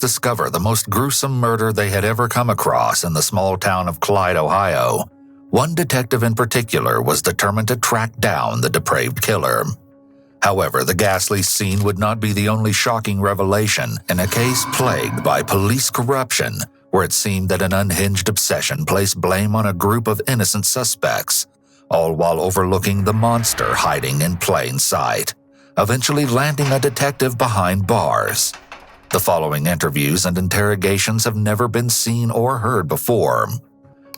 discover the most gruesome murder they had ever come across in the small town of Clyde, Ohio, one detective in particular was determined to track down the depraved killer. However, the ghastly scene would not be the only shocking revelation in a case plagued by police corruption, where it seemed that an unhinged obsession placed blame on a group of innocent suspects, all while overlooking the monster hiding in plain sight, eventually landing a detective behind bars. The following interviews and interrogations have never been seen or heard before.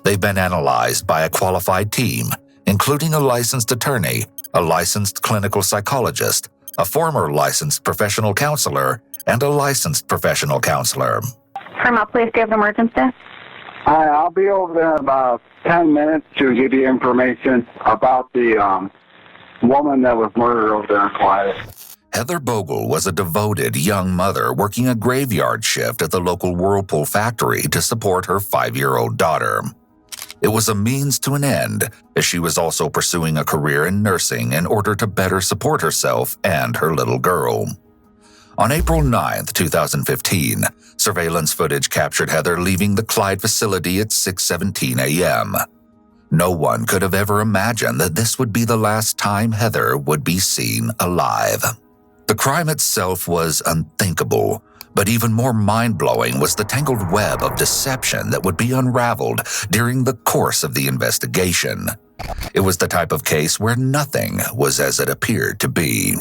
They've been analyzed by a qualified team, including a licensed attorney, a licensed clinical psychologist, a former licensed professional counselor, and a licensed professional counselor. Fremont Police, do you have an emergency? Hi, I'll be over there in about 10 minutes to give you information about the woman that was murdered over there in Clyde. Heather Bogle was a devoted young mother working a graveyard shift at the local Whirlpool factory to support her 5-year-old daughter. It was a means to an end, as she was also pursuing a career in nursing in order to better support herself and her little girl. On April 9, 2015, surveillance footage captured Heather leaving the Clyde facility at 6:17 a.m. No one could have ever imagined that this would be the last time Heather would be seen alive. The crime itself was unthinkable, but even more mind-blowing was the tangled web of deception that would be unraveled during the course of the investigation. It was the type of case where nothing was as it appeared to be.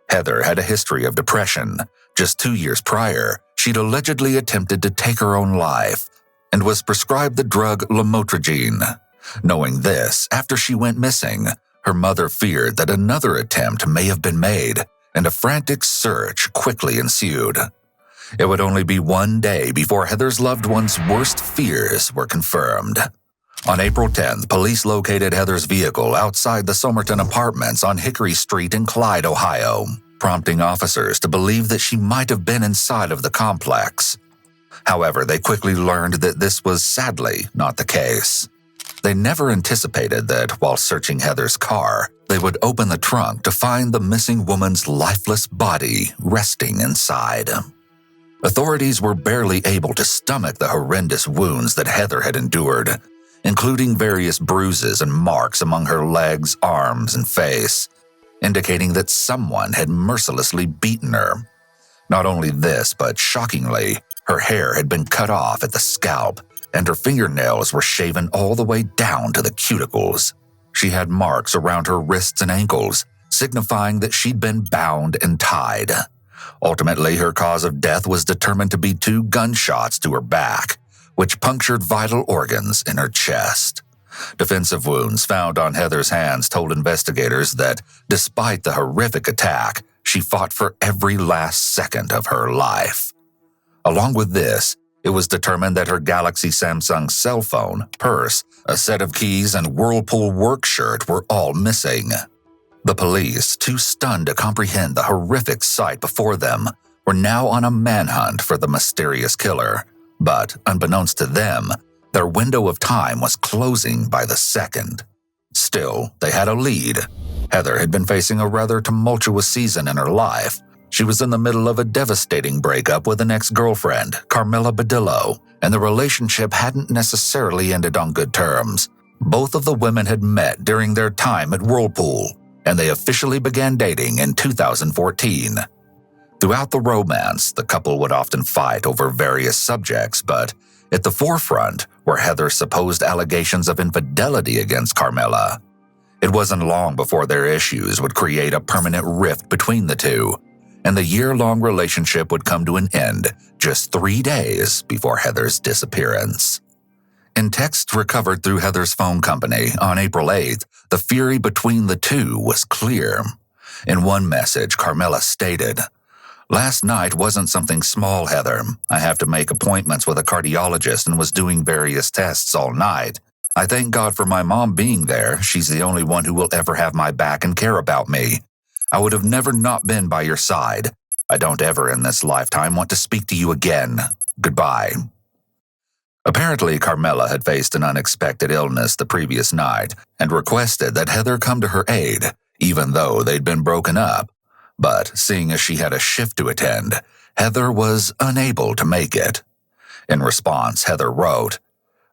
Heather had a history of depression. Just 2 years prior, she'd allegedly attempted to take her own life and was prescribed the drug lamotrigine. Knowing this, after she went missing, her mother feared that another attempt may have been made, and a frantic search quickly ensued. It would only be one day before Heather's loved one's worst fears were confirmed. On April 10th, police located Heather's vehicle outside the Somerton Apartments on Hickory Street in Clyde, Ohio, prompting officers to believe that she might have been inside of the complex. However, they quickly learned that this was sadly not the case. They never anticipated that while searching Heather's car, they would open the trunk to find the missing woman's lifeless body resting inside. Authorities were barely able to stomach the horrendous wounds that Heather had endured, including various bruises and marks among her legs, arms, and face, indicating that someone had mercilessly beaten her. Not only this, but shockingly, her hair had been cut off at the scalp, and her fingernails were shaven all the way down to the cuticles. She had marks around her wrists and ankles, signifying that she'd been bound and tied. Ultimately, her cause of death was determined to be 2 gunshots to her back, which punctured vital organs in her chest. Defensive wounds found on Heather's hands told investigators that, despite the horrific attack, she fought for every last second of her life. Along with this, it was determined that her Galaxy Samsung cell phone, purse, a set of keys, and Whirlpool work shirt were all missing. The police, too stunned to comprehend the horrific sight before them, were now on a manhunt for the mysterious killer. But, unbeknownst to them, their window of time was closing by the second. Still, they had a lead. Heather had been facing a rather tumultuous season in her life. She was in the middle of a devastating breakup with an ex-girlfriend, Carmela Badillo, and the relationship hadn't necessarily ended on good terms. Both of the women had met during their time at Whirlpool, and they officially began dating in 2014. Throughout the romance, the couple would often fight over various subjects, but at the forefront were Heather's supposed allegations of infidelity against Carmela. It wasn't long before their issues would create a permanent rift between the two, and the year-long relationship would come to an end just 3 days before Heather's disappearance. In texts recovered through Heather's phone company on April 8th, the fury between the two was clear. In one message, Carmela stated, "Last night wasn't something small, Heather. I have to make appointments with a cardiologist and was doing various tests all night. I thank God for my mom being there. She's the only one who will ever have my back and care about me. I would have never not been by your side. I don't ever in this lifetime want to speak to you again. Goodbye." Apparently, Carmela had faced an unexpected illness the previous night and requested that Heather come to her aid, even though they'd been broken up. But seeing as she had a shift to attend, Heather was unable to make it. In response, Heather wrote,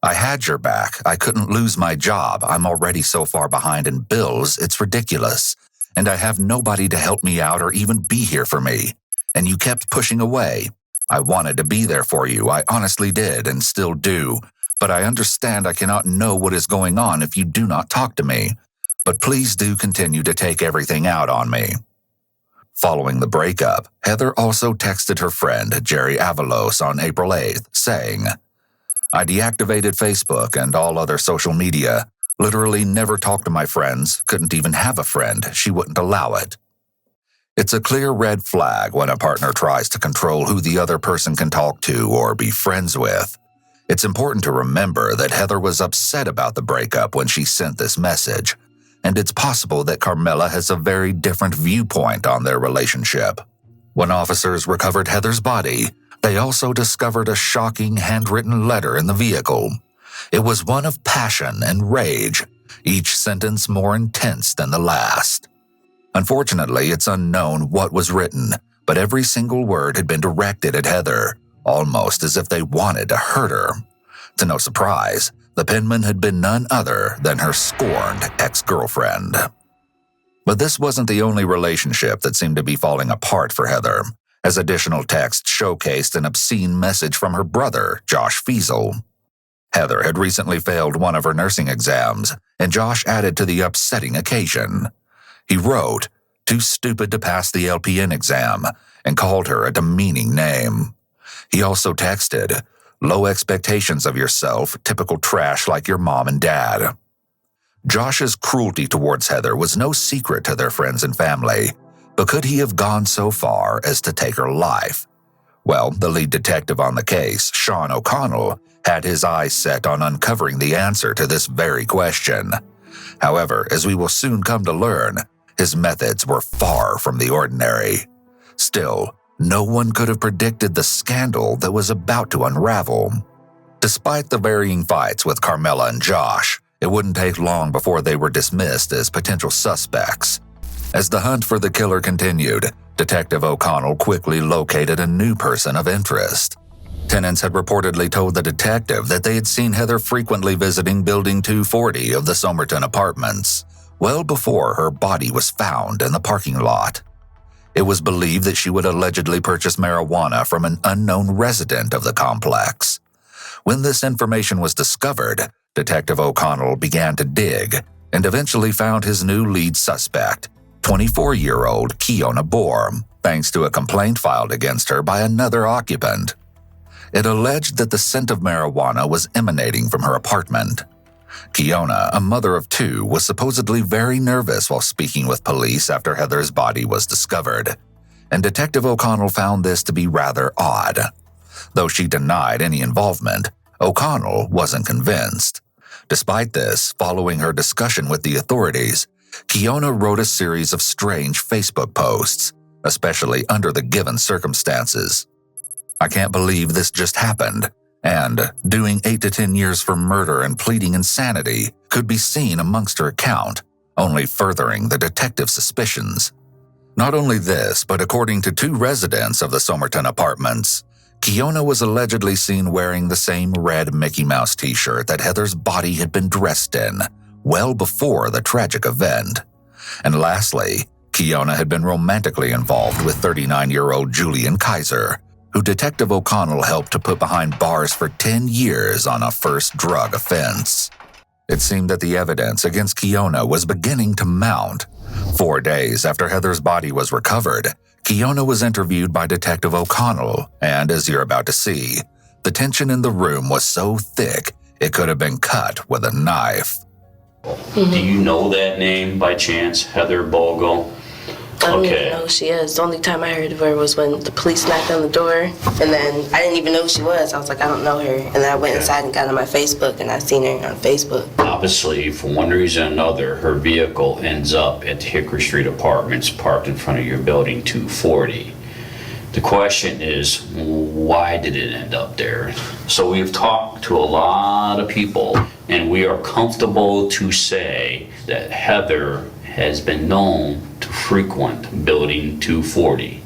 "I had your back. I couldn't lose my job. I'm already so far behind in bills, it's ridiculous. And I have nobody to help me out or even be here for me. And you kept pushing away. I wanted to be there for you. I honestly did and still do. But I understand I cannot know what is going on if you do not talk to me. But please do continue to take everything out on me." Following the breakup, Heather also texted her friend Jerry Avalos on April 8th, saying, "I deactivated Facebook and all other social media. Literally never talked to my friends, couldn't even have a friend. She wouldn't allow it." It's a clear red flag when a partner tries to control who the other person can talk to or be friends with. It's important to remember that Heather was upset about the breakup when she sent this message, and it's possible that Carmela has a very different viewpoint on their relationship. When officers recovered Heather's body, they also discovered a shocking handwritten letter in the vehicle. It was one of passion and rage, each sentence more intense than the last. Unfortunately, it's unknown what was written, but every single word had been directed at Heather, almost as if they wanted to hurt her. To no surprise, the penman had been none other than her scorned ex-girlfriend. But this wasn't the only relationship that seemed to be falling apart for Heather, as additional texts showcased an obscene message from her brother, Josh Fiesel. Heather had recently failed one of her nursing exams, and Josh added to the upsetting occasion. He wrote, "Too stupid to pass the LPN exam," and called her a demeaning name. He also texted, "Low expectations of yourself, typical trash like your mom and dad." Josh's cruelty towards Heather was no secret to their friends and family, but could he have gone so far as to take her life? Well, the lead detective on the case, Sean O'Connell, had his eyes set on uncovering the answer to this very question. However, as we will soon come to learn, his methods were far from the ordinary. Still, no one could have predicted the scandal that was about to unravel. Despite the varying fights with Carmela and Josh, it wouldn't take long before they were dismissed as potential suspects. As the hunt for the killer continued, Detective O'Connell quickly located a new person of interest. Tenants had reportedly told the detective that they had seen Heather frequently visiting Building 240 of the Somerton apartments, well before her body was found in the parking lot. It was believed that she would allegedly purchase marijuana from an unknown resident of the complex. When this information was discovered, Detective O'Connell began to dig and eventually found his new lead suspect, 24-year-old Kiona Bohr, thanks to a complaint filed against her by another occupant. It alleged that the scent of marijuana was emanating from her apartment. Kiona, a mother of two, was supposedly very nervous while speaking with police after Heather's body was discovered, and Detective O'Connell found this to be rather odd. Though she denied any involvement, O'Connell wasn't convinced. Despite this, following her discussion with the authorities, Kiona wrote a series of strange Facebook posts, especially under the given circumstances. "I can't believe this just happened," and "doing 8 to 10 years for murder and pleading insanity" could be seen amongst her account, only furthering the detective's suspicions. Not only this, but according to two residents of the Somerton apartments, Kiona was allegedly seen wearing the same red Mickey Mouse t-shirt that Heather's body had been dressed in, well before the tragic event. And lastly, Kiona had been romantically involved with 39-year-old Julian Kaiser, who Detective O'Connell helped to put behind bars for 10 years on a first drug offense. It seemed that the evidence against Kiona was beginning to mount. 4 days after Heather's body was recovered, Kiona was interviewed by Detective O'Connell, and as you're about to see, the tension in the room was so thick it could have been cut with a knife. Do you know that name by chance, Heather Bogle? I don't even know who she is. The only time I heard of her was when the police knocked on the door, and then I didn't even know who she was. I was like, I don't know her. And then I went inside and got on my Facebook, and I seen her on Facebook. Obviously, for one reason or another, her vehicle ends up at the Hickory Street Apartments parked in front of your building 240. The question is, why did it end up there? So we've talked to a lot of people, and we are comfortable to say that Heather has been known to frequent building 240.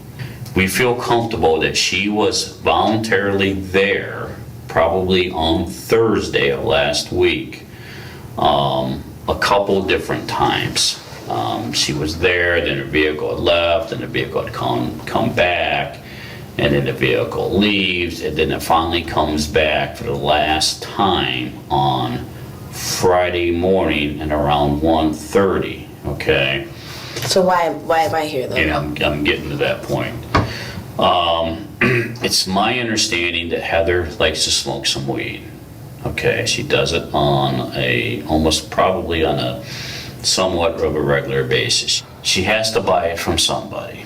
We feel comfortable that she was voluntarily there, probably on Thursday of last week, a couple different times. She was there, then her vehicle had left, and the vehicle had come back, and then the vehicle leaves, and then it finally comes back for the last time on Friday morning at around 1:30, okay? So why am I here, though? And I'm getting to that point. It's my understanding that Heather likes to smoke some weed. Okay, she does it on probably on a somewhat of a regular basis. She has to buy it from somebody.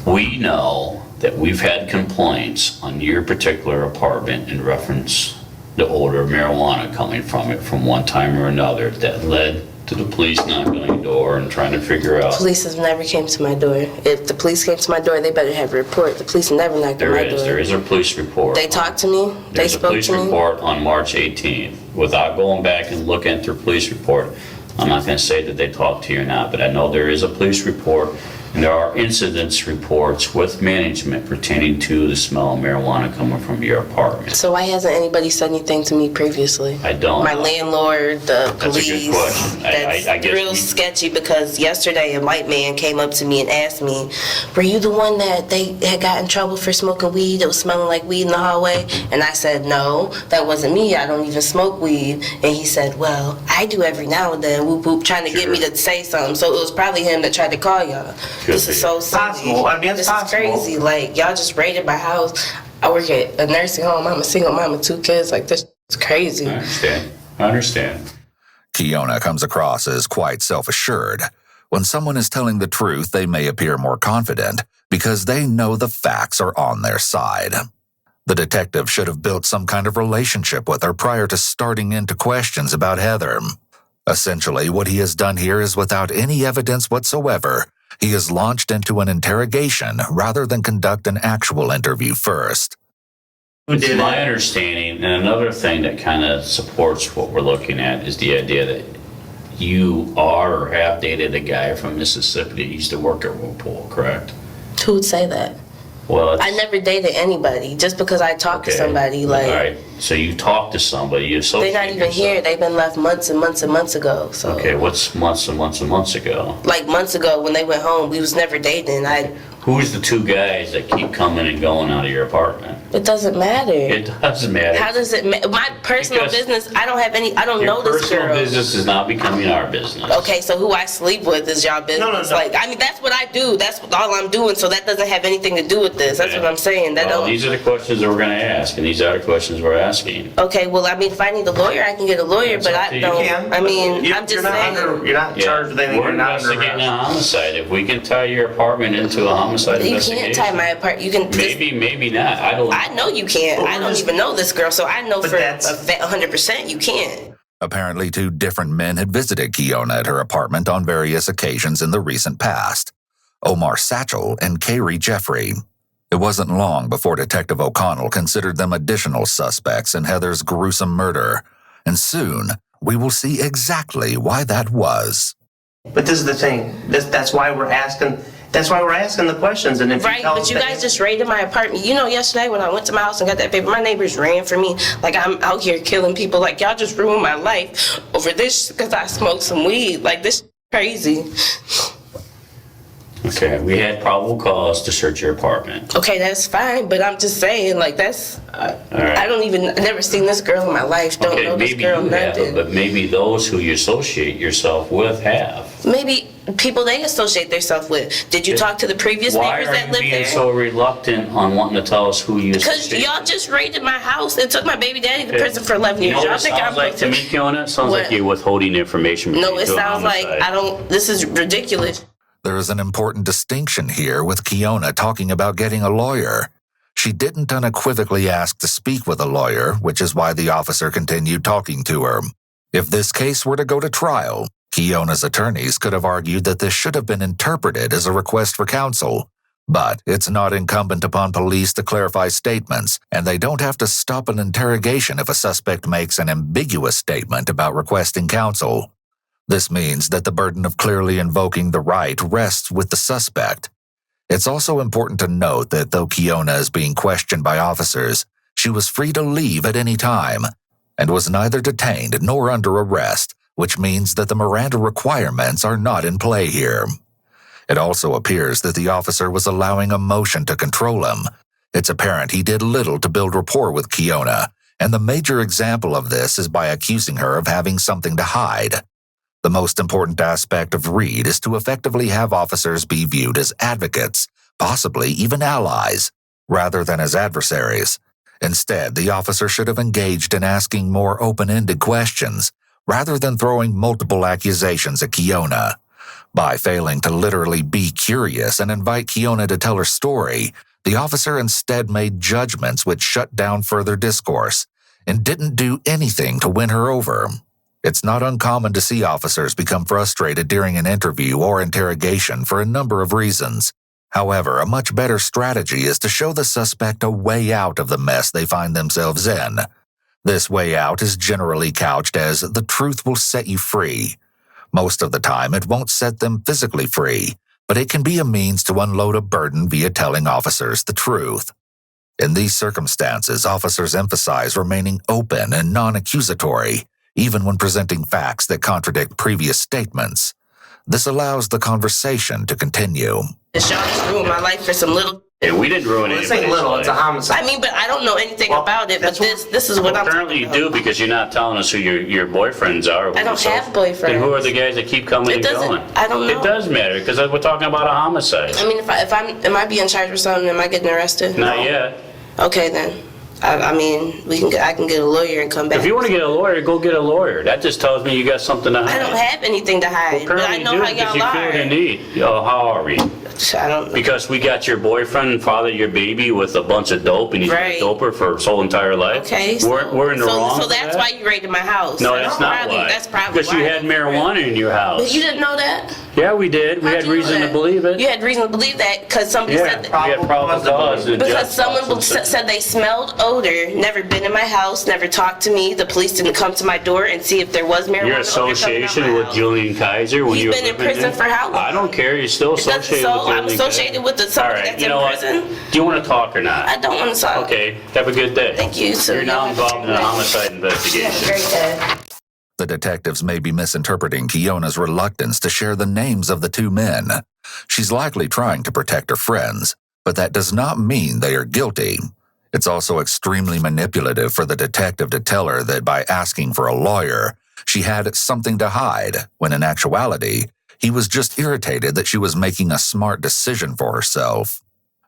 We know that we've had complaints on your particular apartment in reference the odor of marijuana coming from it from one time or another that led to the police knocking on your door and trying to figure out. Police has never came to my door. If the police came to my door, they better have a report. The police never knocked on my door. There is a police report. They talked to me. They spoke to me. There's a police report on March 18th. Without going back and looking at their police report, I'm not going to say that they talked to you or not, but I know there is a police report, and there are incidents reports with management pertaining to the smell of marijuana coming from your apartment. So why hasn't anybody said anything to me previously? I don't My know. landlord, the police. That's a good question. That's I guess real sketchy, because yesterday a white man came up to me and asked me, were you the one that they had got in trouble for smoking weed? It was smelling like weed in the hallway? And I said, no, that wasn't me. I don't even smoke weed. And he said, well, I do every now and then, whoop whoop, trying to get me to say something. So it was probably him that tried to call y'all. This is so silly. Possible. I mean, it's this possible. is crazy. Like, y'all just raided my house. I work at a nursing home. I'm a single mom with 2 kids. Like, this is crazy. I understand. Kiona comes across as quite self-assured. When someone is telling the truth, they may appear more confident because they know the facts are on their side. The detective should have built some kind of relationship with her prior to starting into questions about Heather. Essentially, what he has done here is without any evidence whatsoever, he has launched into an interrogation rather than conduct an actual interview first. It's my understanding, and another thing that kind of supports what we're looking at is the idea that you are or have dated a guy from Mississippi that used to work at Whirlpool, correct? Who would say that? Well, I never dated anybody. Just because I talked to somebody, like... All right, so you talked to somebody, you associate they're not even yourself. here. They've been left months and months and months ago, so... Okay, what's months and months and months ago? Like, months ago, when they went home, we was never dating. Who's the 2 guys that keep coming and going out of your apartment? It doesn't matter. It doesn't matter. How does it matter? My personal Because business, I don't know this girl. Your personal business is not becoming our business. Okay, so who I sleep with is y'all business. No. Like, I mean, that's what I do. That's all I'm doing, so that doesn't have anything to do with this. That's what I'm saying. These are the questions that we're going to ask, and these are the questions we're asking. Okay, well, I mean, if I need a lawyer, I can get a lawyer, but I don't. You can. I mean, I'm just saying. You're not charged with anything. We're You're not under investigating a arrest. homicide. If we can tie your apartment into a homicide You investigation. can't tie my apartment. You can. Maybe not. I don't. I know you can't. I don't even know this girl, so I know But for that's- 100% you can't. Apparently, 2 different men had visited Kiona at her apartment on various occasions in the recent past. Omar Satchel and Carrie Jeffrey. It wasn't long before Detective O'Connell considered them additional suspects in Heather's gruesome murder, and soon we will see exactly why that was. But this is the thing. That's why we're asking. That's why we're asking the questions. And if Right, you tell but us you that- guys just raided my apartment. You know, yesterday when I went to my house and got that paper, my neighbors ran for me. Like, I'm out here killing people. Like, y'all just ruined my life over this because I smoked some weed. Like, this is crazy. Okay, we had probable cause to search your apartment. Okay, that's fine, but I'm just saying, like, that's... right. I never seen this girl in my life. Don't Okay, know this maybe girl, you have, nothing. but maybe those who you associate yourself with have. Maybe people they associate themselves with. Did you talk to the previous Why neighbors are that you lived being there? so reluctant on wanting to tell us who you Because associate? y'all just raided my house and took my baby daddy to prison for 11 You years. know what Y'all it think I'm sounds like to me, Kiona? It sounds like What? you're withholding information. No, it to a sounds like homicide. this is ridiculous. There is an important distinction here with Kiona talking about getting a lawyer. She didn't unequivocally ask to speak with a lawyer, which is why the officer continued talking to her. If this case were to go to trial, Kiona's attorneys could have argued that this should have been interpreted as a request for counsel. But it's not incumbent upon police to clarify statements, and they don't have to stop an interrogation if a suspect makes an ambiguous statement about requesting counsel. This means that the burden of clearly invoking the right rests with the suspect. It's also important to note that though Kiona is being questioned by officers, she was free to leave at any time and was neither detained nor under arrest, which means that the Miranda requirements are not in play here. It also appears that the officer was allowing emotion to control him. It's apparent he did little to build rapport with Kiona, and the major example of this is by accusing her of having something to hide. The most important aspect of Reed is to effectively have officers be viewed as advocates, possibly even allies, rather than as adversaries. Instead, the officer should have engaged in asking more open-ended questions, rather than throwing multiple accusations at Kiona. By failing to literally be curious and invite Kiona to tell her story, the officer instead made judgments which shut down further discourse, and didn't do anything to win her over. It's not uncommon to see officers become frustrated during an interview or interrogation for a number of reasons. However, a much better strategy is to show the suspect a way out of the mess they find themselves in. This way out is generally couched as the truth will set you free. Most of the time, it won't set them physically free, but it can be a means to unload a burden via telling officers the truth. In these circumstances, officers emphasize remaining open and non-accusatory, even when presenting facts that contradict previous statements. This allows the conversation to continue. Y'all just ruined my life for some little. Yeah, we didn't ruin This anybody's ain't little, life. it's a homicide. I mean, but I don't know anything about it. But this is what I'm. Apparently you do, because you're not telling us who your boyfriends are. I don't have boyfriends. Then who are the guys that keep coming It and doesn't. going? I don't know. It does matter, because we're talking about a homicide. I mean, am I being charged with something? Am I getting arrested? Not yet. Okay then. I mean, I can get a lawyer and come back. If you want to get a lawyer, go get a lawyer. That just tells me you got something to hide. I don't have anything to hide, but I know how y'all you are. feel the need. Oh, how are we? I don't know. Because we got your boyfriend fathered your baby with a bunch of dope, and he's Right. been a doper for his whole entire life. Okay. We're in the wrong. So for that's that? why you raided my house. No, that's not probably, why. That's probably because you why. had marijuana in your house. But you didn't know that? Yeah, we did. We How'd had you know reason to that? believe it. You had reason to believe that because somebody Yeah, said we that. had probable cause. Because someone said they smelled odor, never been in my house, never talked to me. The police didn't come to my door and see if there was marijuana. Your odor coming out association my with house. Julian Kaiser when He's you were been in living prison there? for how long? I don't care. You're still It doesn't- associated so with Julian I'm associated Kaiser. with All somebody right, that's you in know what? prison. Do you want to talk or not? I don't want to talk. Okay, have a good day. Thank you. So You're now involved in a homicide investigation. Very good. The detectives may be misinterpreting Kiona's reluctance to share the names of the two men. She's likely trying to protect her friends, but that does not mean they are guilty. It's also extremely manipulative for the detective to tell her that by asking for a lawyer, she had something to hide, when in actuality, he was just irritated that she was making a smart decision for herself.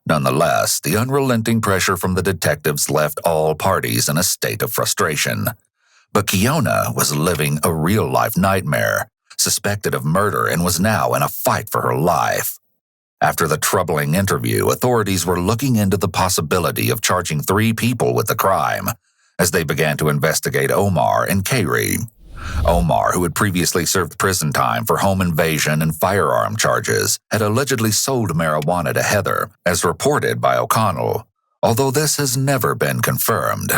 Nonetheless, the unrelenting pressure from the detectives left all parties in a state of frustration. But Kiona was living a real-life nightmare, suspected of murder, and was now in a fight for her life. After the troubling interview, authorities were looking into the possibility of charging 3 people with the crime, as they began to investigate Omar and Kayri. Omar, who had previously served prison time for home invasion and firearm charges, had allegedly sold marijuana to Heather, as reported by O'Connell, although this has never been confirmed.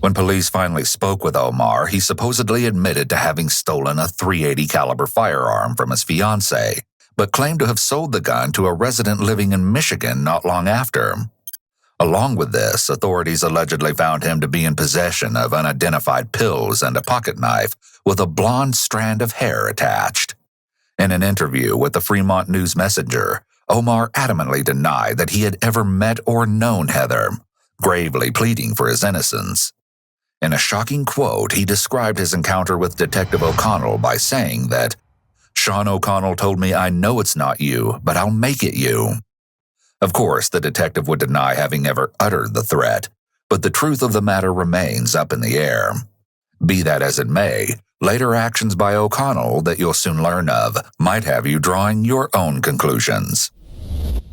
When police finally spoke with Omar, he supposedly admitted to having stolen a .380 caliber firearm from his fiancée, but claimed to have sold the gun to a resident living in Michigan not long after. Along with this, authorities allegedly found him to be in possession of unidentified pills and a pocket knife with a blonde strand of hair attached. In an interview with the Fremont News Messenger, Omar adamantly denied that he had ever met or known Heather, gravely pleading for his innocence. In a shocking quote, he described his encounter with Detective O'Connell by saying that, "Sean O'Connell told me, I know it's not you, but I'll make it you." Of course, the detective would deny having ever uttered the threat, but the truth of the matter remains up in the air. Be that as it may, later actions by O'Connell that you'll soon learn of might have you drawing your own conclusions.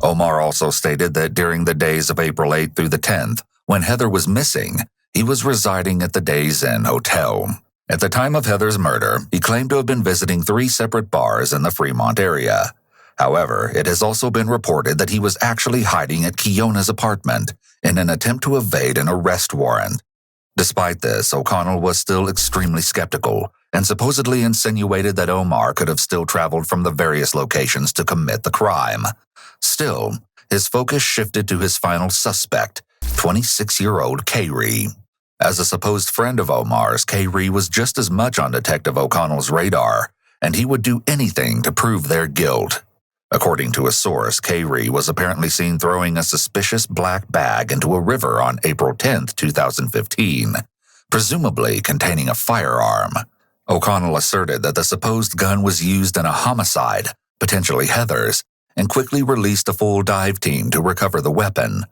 Omar also stated that during the days of April 8th through the 10th, when Heather was missing, he was residing at the Days Inn Hotel. At the time of Heather's murder, he claimed to have been visiting 3 separate bars in the Fremont area. However, it has also been reported that he was actually hiding at Kiona's apartment in an attempt to evade an arrest warrant. Despite this, O'Connell was still extremely skeptical and supposedly insinuated that Omar could have still traveled from the various locations to commit the crime. Still, his focus shifted to his final suspect, 26-year-old Kayri. As a supposed friend of Omar's, Kayri was just as much on Detective O'Connell's radar, and he would do anything to prove their guilt. According to a source, Kayri was apparently seen throwing a suspicious black bag into a river on April 10, 2015, presumably containing a firearm. O'Connell asserted that the supposed gun was used in a homicide, potentially Heather's, and quickly released a full dive team to recover the weapon.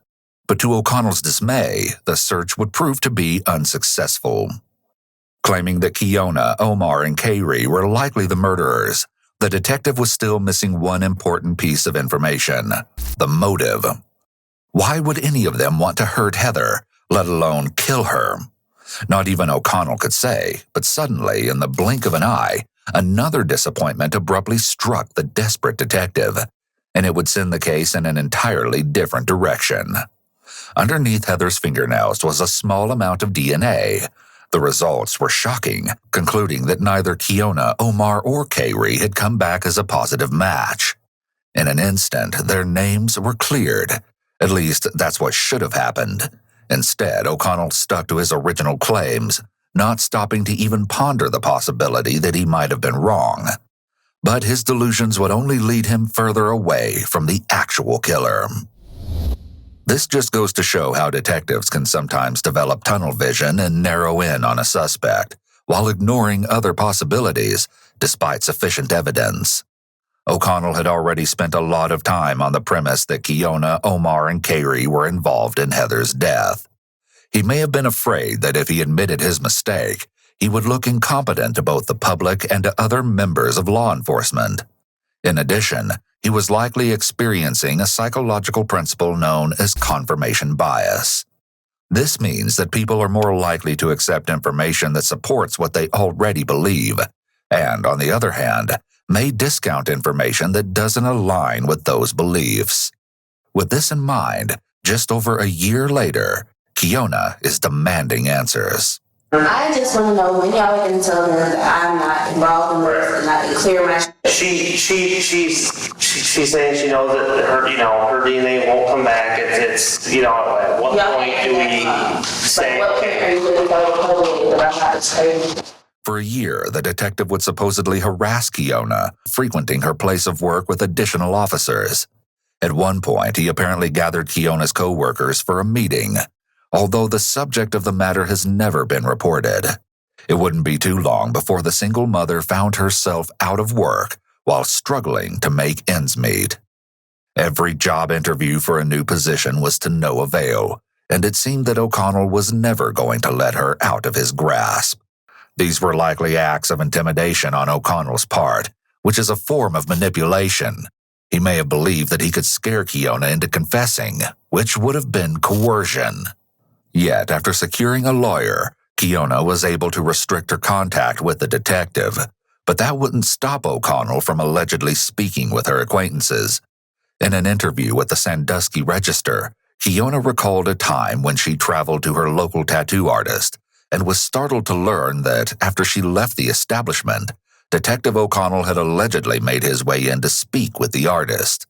But to O'Connell's dismay, the search would prove to be unsuccessful. Claiming that Kiona, Omar, and Kayri were likely the murderers, the detective was still missing one important piece of information: the motive. Why would any of them want to hurt Heather, let alone kill her? Not even O'Connell could say, but suddenly, in the blink of an eye, another disappointment abruptly struck the desperate detective, and it would send the case in an entirely different direction. Underneath Heather's fingernails was a small amount of DNA. The results were shocking, concluding that neither Kiona, Omar, or Kayri had come back as a positive match. In an instant, their names were cleared. At least, that's what should have happened. Instead, O'Connell stuck to his original claims, not stopping to even ponder the possibility that he might have been wrong. But his delusions would only lead him further away from the actual killer. This just goes to show how detectives can sometimes develop tunnel vision and narrow in on a suspect, while ignoring other possibilities, despite sufficient evidence. O'Connell had already spent a lot of time on the premise that Kiona, Omar, and Kayri were involved in Heather's death. He may have been afraid that if he admitted his mistake, he would look incompetent to both the public and to other members of law enforcement. In addition, he was likely experiencing a psychological principle known as confirmation bias. This means that people are more likely to accept information that supports what they already believe, and, on the other hand, may discount information that doesn't align with those beliefs. With this in mind, just over a year later, Kiona is demanding answers. I just want to know when y'all are going to tell them that I'm not involved in this and I can clear my... She's saying she knows that her DNA won't come back. It's at what point do we say? What point are you going to go that I'm not explaining? For a year, the detective would supposedly harass Kiona, frequenting her place of work with additional officers. At one point, he apparently gathered Kiona's co-workers for a meeting, although the subject of the matter has never been reported. It wouldn't be too long before the single mother found herself out of work while struggling to make ends meet. Every job interview for a new position was to no avail, and it seemed that O'Connell was never going to let her out of his grasp. These were likely acts of intimidation on O'Connell's part, which is a form of manipulation. He may have believed that he could scare Kiona into confessing, which would have been coercion. Yet, after securing a lawyer, Kiona was able to restrict her contact with the detective, but that wouldn't stop O'Connell from allegedly speaking with her acquaintances. In an interview with the Sandusky Register, Kiona recalled a time when she traveled to her local tattoo artist and was startled to learn that after she left the establishment, Detective O'Connell had allegedly made his way in to speak with the artist.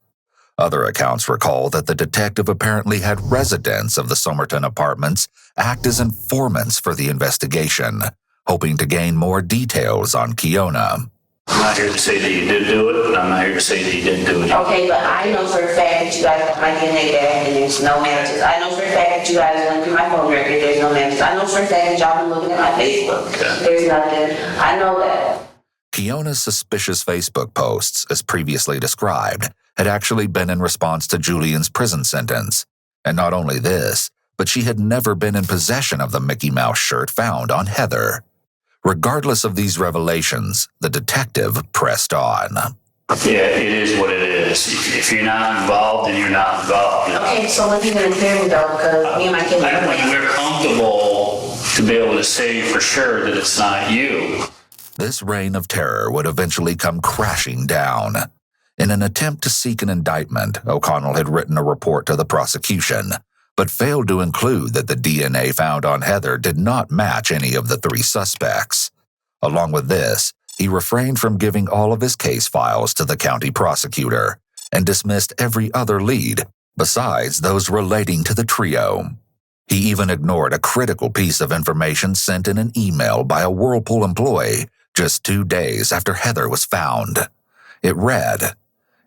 Other accounts recall that the detective apparently had residents of the Somerton apartments act as informants for the investigation, hoping to gain more details on Kiona. I'm not here to say that you did do it, and I'm not here to say that you didn't do it. Okay, but I know for a fact that you guys got my DNA back and there's no matches. I know for a fact that you guys went through my phone record, there's no matches. I know for a fact that y'all been looking at my Facebook. Okay. There's nothing. I know that. Kiona's suspicious Facebook posts, as previously described, had actually been in response to Julian's prison sentence. And not only this, but she had never been in possession of the Mickey Mouse shirt found on Heather. Regardless of these revelations, the detective pressed on. Yeah, it is what it is. If you're not involved, then you're not involved. Okay, so when are you going to clear me though? Because me and my kids are... When we're comfortable to be able to say for sure that it's not you. This reign of terror would eventually come crashing down. In an attempt to seek an indictment, O'Connell had written a report to the prosecution, but failed to include that the DNA found on Heather did not match any of the three suspects. Along with this, he refrained from giving all of his case files to the county prosecutor, and dismissed every other lead, besides those relating to the trio. He even ignored a critical piece of information sent in an email by a Whirlpool employee just 2 days after Heather was found. It read,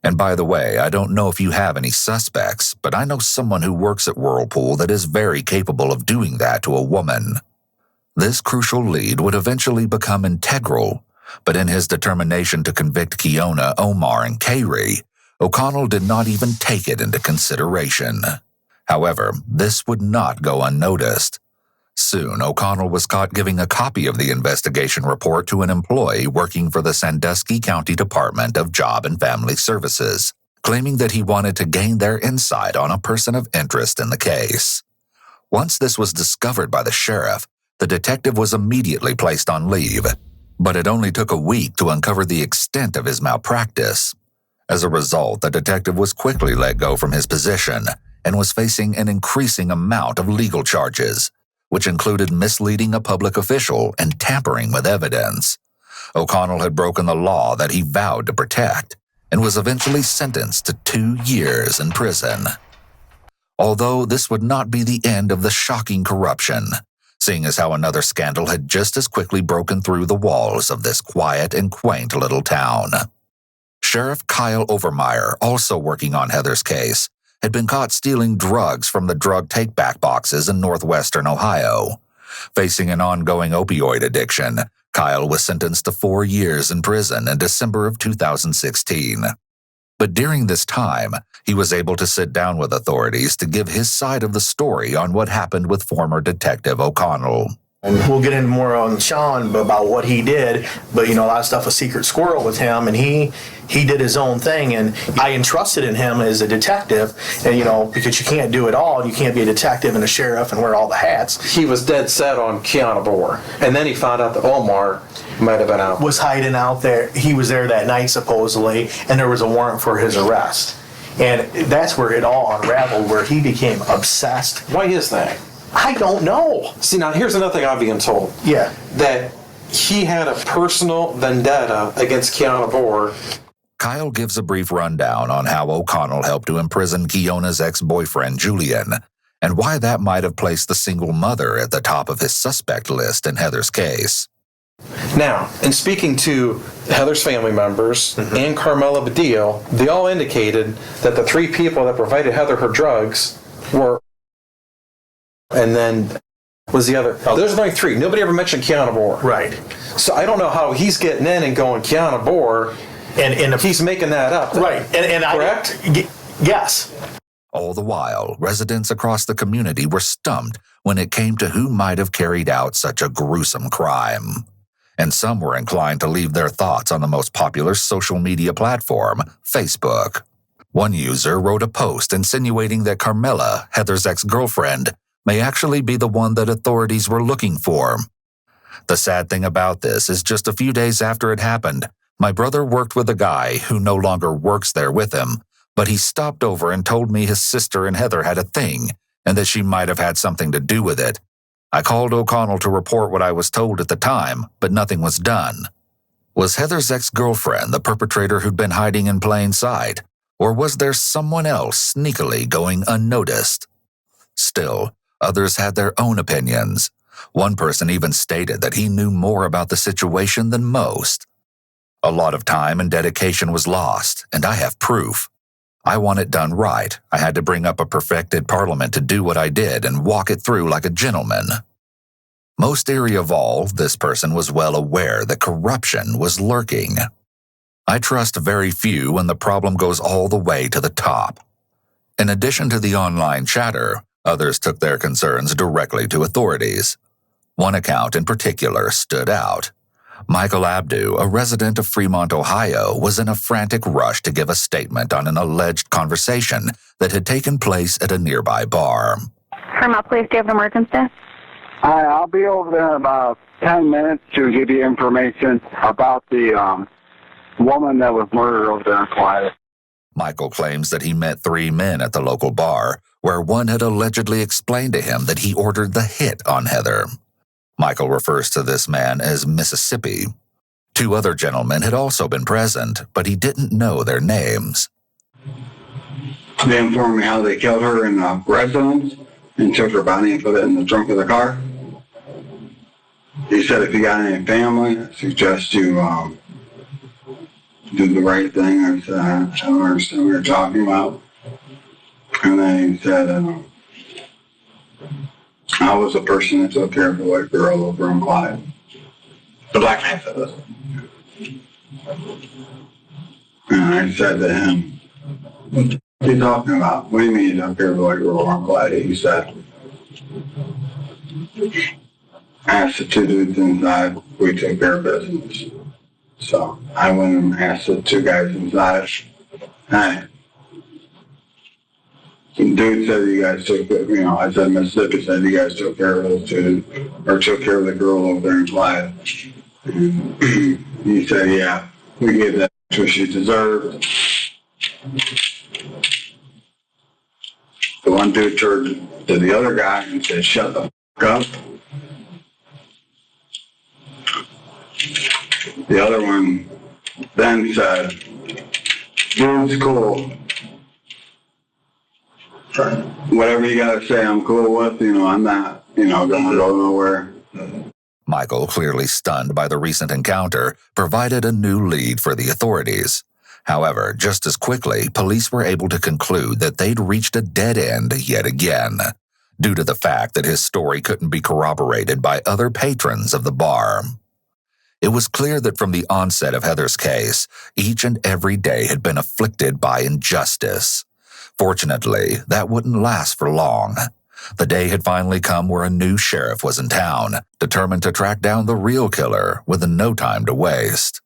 "And by the way, I don't know if you have any suspects, but I know someone who works at Whirlpool that is very capable of doing that to a woman." This crucial lead would eventually become integral, but in his determination to convict Kiona, Omar, and Kayri, O'Connell did not even take it into consideration. However, this would not go unnoticed. Soon, O'Connell was caught giving a copy of the investigation report to an employee working for the Sandusky County Department of Job and Family Services, claiming that he wanted to gain their insight on a person of interest in the case. Once this was discovered by the sheriff, the detective was immediately placed on leave, but it only took a week to uncover the extent of his malpractice. As a result, the detective was quickly let go from his position and was facing an increasing amount of legal charges, which included misleading a public official and tampering with evidence. O'Connell had broken the law that he vowed to protect and was eventually sentenced to 2 years in prison. Although this would not be the end of the shocking corruption, seeing as how another scandal had just as quickly broken through the walls of this quiet and quaint little town. Sheriff Kyle Overmeyer, also working on Heather's case, had been caught stealing drugs from the drug take-back boxes in northwestern Ohio. Facing an ongoing opioid addiction, Kyle was sentenced to 4 years in prison in December of 2016. But during this time, he was able to sit down with authorities to give his side of the story on what happened with former Detective O'Connell. And we'll get into more on Sean about what he did, but a lot of stuff was secret squirrel with him, and he did his own thing, and I entrusted in him as a detective, and because you can't do it all, you can't be a detective and a sheriff and wear all the hats. He was dead set on Kiana Boer, and then he found out that Omar might have been out. Was hiding out there. He was there that night supposedly, and there was a warrant for his arrest. And that's where it all unraveled, where he became obsessed. Why is that? I don't know. See, now here's another thing I've been told. Yeah. That he had a personal vendetta against Kiana Boer. Kyle gives a brief rundown on how O'Connell helped to imprison Kiona's ex-boyfriend, Julian, and why that might have placed the single mother at the top of his suspect list in Heather's case. Now, in speaking to Heather's family members and Carmela Badillo, they all indicated that the 3 people that provided Heather her drugs were, and then was the other. Oh, there's only 3. Nobody ever mentioned Kiana Boer. Right. So I don't know how he's getting in and going Kiana Boer, and he's making that up. Then. Right. And correct? Yes. All the while, residents across the community were stumped when it came to who might have carried out such a gruesome crime. And some were inclined to leave their thoughts on the most popular social media platform, Facebook. One user wrote a post insinuating that Carmela, Heather's ex-girlfriend, may actually be the one that authorities were looking for. The sad thing about this is just a few days after it happened, my brother worked with a guy who no longer works there with him, but he stopped over and told me his sister and Heather had a thing, and that she might have had something to do with it. I called O'Connell to report what I was told at the time, but nothing was done. Was Heather's ex-girlfriend the perpetrator who'd been hiding in plain sight, or was there someone else sneakily going unnoticed? Still, others had their own opinions. One person even stated that he knew more about the situation than most. A lot of time and dedication was lost, and I have proof. I want it done right. I had to bring up a perfected parliament to do what I did and walk it through like a gentleman. Most eerie of all, this person was well aware that corruption was lurking. I trust very few when the problem goes all the way to the top. In addition to the online chatter, others took their concerns directly to authorities. One account in particular stood out. Michael Abdu, a resident of Fremont, Ohio, was in a frantic rush to give a statement on an alleged conversation that had taken place at a nearby bar. Fremont Police, do you have an emergency? I'll be over there in about 10 minutes to give you information about the woman that was murdered over there in Quiet. Michael claims that he met 3 men at the local bar, where one had allegedly explained to him that he ordered the hit on Heather. Michael refers to this man as Mississippi. 2 other gentlemen had also been present, but he didn't know their names. They informed me how they killed her in a residence and took her body and put it in the trunk of the car. He said, if you got any family, I suggest you do the right thing. I said, I don't understand what you're talking about. And then he said, I was the person that took care of the white girl over in Clyde. The black man said this. And I said to him, what are you talking about? What do you mean you took care of the white girl over in Clyde? He said, I asked the two dudes inside, we took care of business. So I went and asked the two guys inside, hey, the dude said you guys took, I said Mississippi said you guys took care of those two, or took care of the girl over there in Clyde. And he said, yeah, we gave that what she deserved. The one dude turned to the other guy and said, shut the fuck up. The other one then said, dude's cool. Whatever you gotta say, I'm cool with, I'm not, gonna go nowhere. Michael, clearly stunned by the recent encounter, provided a new lead for the authorities. However, just as quickly, police were able to conclude that they'd reached a dead end yet again, due to the fact that his story couldn't be corroborated by other patrons of the bar. It was clear that from the onset of Heather's case, each and every day had been afflicted by injustice. Fortunately, that wouldn't last for long. The day had finally come where a new sheriff was in town, determined to track down the real killer with no time to waste.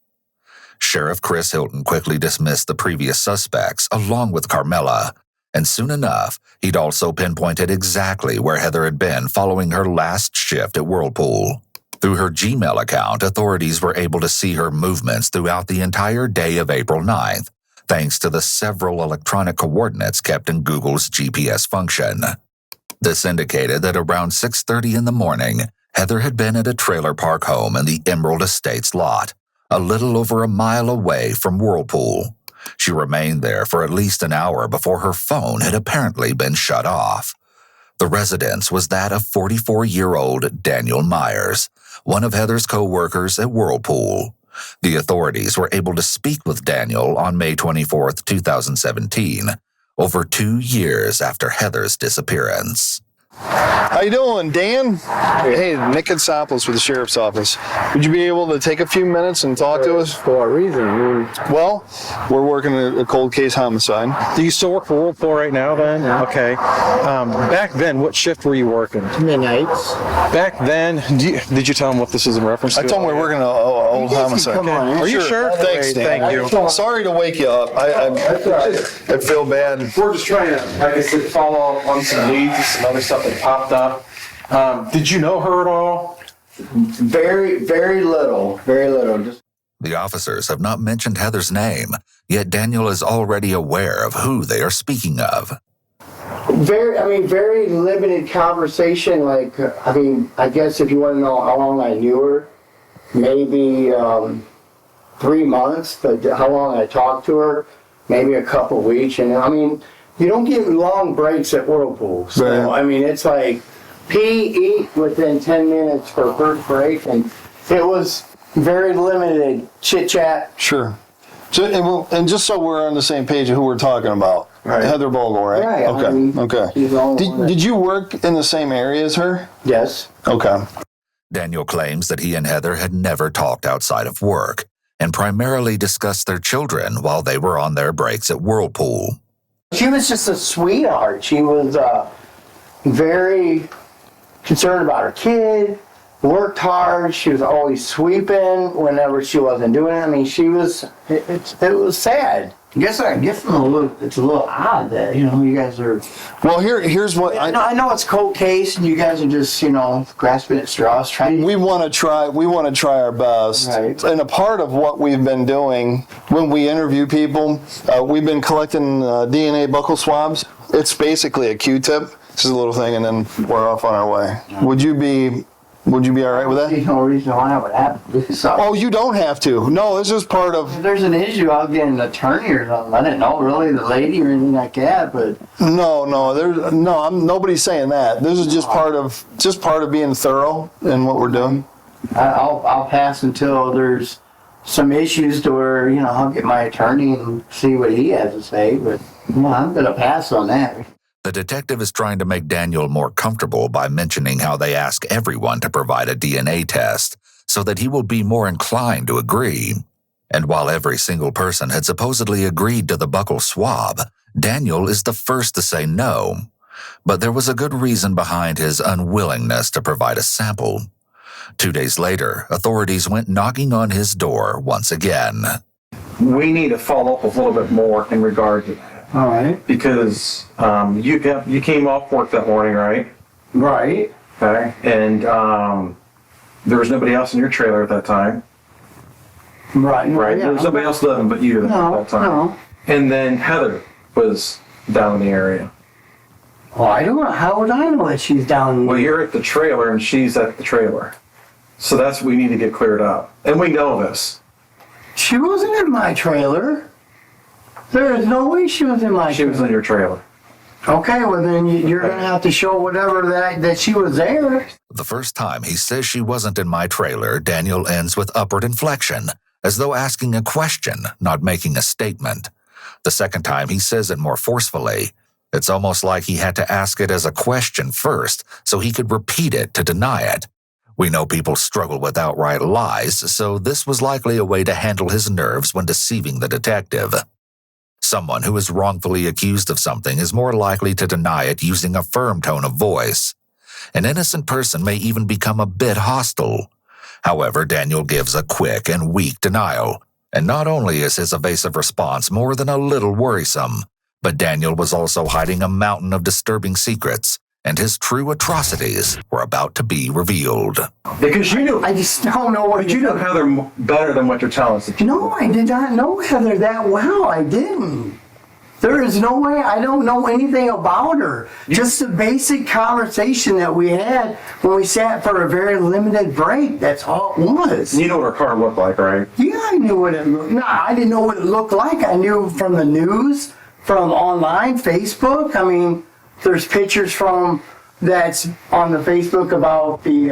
Sheriff Chris Hilton quickly dismissed the previous suspects along with Carmela, and soon enough, he'd also pinpointed exactly where Heather had been following her last shift at Whirlpool. Through her Gmail account, authorities were able to see her movements throughout the entire day of April 9th, thanks to the several electronic coordinates kept in Google's GPS function. This indicated that around 6:30 in the morning, Heather had been at a trailer park home in the Emerald Estates lot, a little over a mile away from Whirlpool. She remained there for at least an hour before her phone had apparently been shut off. The residence was that of 44-year-old Daniel Myers, one of Heather's co-workers at Whirlpool. The authorities were able to speak with Daniel on May 24, 2017, over 2 years after Heather's disappearance. How you doing, Dan? Hey, Nick Katsopoulos with the Sheriff's Office. Would you be able to take a few minutes and talk to us? For what reason? Well, we're working a cold case homicide. Do you still work for Whirlpool right now then? Yeah. Okay. Back then, what shift were you working? Midnights. Back then, did you tell them what this is in reference to? I told him we're working an old homicide. Come on. Are you sure? Thanks, Dan. Thank you. Sorry to wake you up. I feel bad. We're just trying to, like I said, follow up on some leads and some other stuff that popped up. Did you know her at all? Very, very little. Very little. Just The officers have not mentioned Heather's name, yet Daniel is already aware of who they are speaking of. very limited conversation. I guess if you want to know how long I knew her, maybe 3 months, but how long I talked to her, maybe a couple weeks. And you don't get long breaks at Whirlpool. So, Right. it's like eat within 10 minutes for first break. And it was very limited chit chat. Sure. So, and just so we're on the same page of who we're talking about, Right. Heather Bogle, right? Right. Okay. She's the only one that- Did you work in the same area as her? Yes. Okay. Daniel claims that he and Heather had never talked outside of work and primarily discussed their children while they were on their breaks at Whirlpool. She was just a sweetheart. She was very concerned about her kid, worked hard. She was always sweeping whenever she wasn't doing it. It was sad. I guess it's a little odd that, you guys are... Well, here's what I know it's cold case and you guys are just, grasping at straws trying... We want to try our best. Right. And a part of what we've been doing when we interview people, we've been collecting DNA buccal swabs. It's basically a Q-tip. This is a little thing, and then we're off on our way. Would you be Would you be all right with that? There's no reason why I would have to do so. Oh, you don't have to. No, this is part of... If there's an issue, I'll get an attorney or something. I didn't know really the lady or anything like that, but... Nobody's saying that. This is just part of being thorough in what we're doing. I'll pass until there's some issues to where, I'll get my attorney and see what he has to say, but I'm going to pass on that. The detective is trying to make Daniel more comfortable by mentioning how they ask everyone to provide a DNA test so that he will be more inclined to agree. And while every single person had supposedly agreed to the buccal swab, Daniel is the first to say no. But there was a good reason behind his unwillingness to provide a sample. 2 days later, authorities went knocking on his door once again. We need to follow up a little bit more in regard to that. All right. Because you came off work that morning, right? Right. Okay. And there was nobody else in your trailer at that time. Right. Right. Yeah. There was nobody else living but you at that time. No. And then Heather was down in the area. Well, I don't know. How would I know that she's down? Well, you're at the trailer and she's at the trailer. So that's what we need to get cleared up. And we know this. She wasn't in my trailer. There is no way she was in my trailer. She was in your trailer. Okay, well then you're going to have to show whatever that she was there. The first time he says she wasn't in my trailer, Daniel ends with upward inflection, as though asking a question, not making a statement. The second time he says it more forcefully. It's almost like he had to ask it as a question first, so he could repeat it to deny it. We know people struggle with outright lies, so this was likely a way to handle his nerves when deceiving the detective. Someone who is wrongfully accused of something is more likely to deny it using a firm tone of voice. An innocent person may even become a bit hostile. However, Daniel gives a quick and weak denial, and not only is his evasive response more than a little worrisome, but Daniel was also hiding a mountain of disturbing secrets, and his true atrocities were about to be revealed. Because you knew... I just don't know what... But you know Heather better than what you're telling us. No, I did not know Heather that well. I didn't. There is no way. I don't know anything about her. Just the basic conversation that we had when we sat for a very limited break. That's all it was. You know what her car looked like, right? Yeah, I knew what it looked like. No, I didn't know what it looked like. I knew from the news, from online, Facebook. I mean, there's pictures from that's on the Facebook about the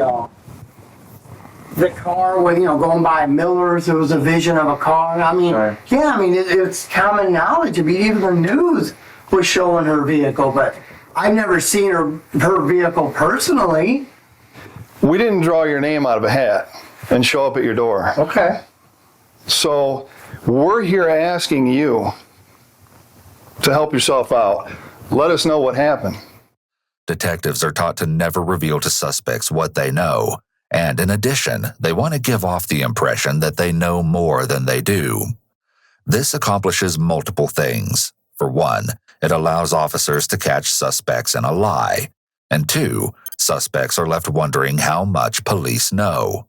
car with, going by Miller's. There was a vision of a car. I mean, right. Yeah, I mean, it's common knowledge. I mean, even the news was showing her vehicle, but I've never seen her vehicle personally. We didn't draw your name out of a hat and show up at your door. Okay. So we're here asking you to help yourself out. Let us know what happened. Detectives are taught to never reveal to suspects what they know, and in addition, they want to give off the impression that they know more than they do. This accomplishes multiple things. For one, it allows officers to catch suspects in a lie. And two, suspects are left wondering how much police know.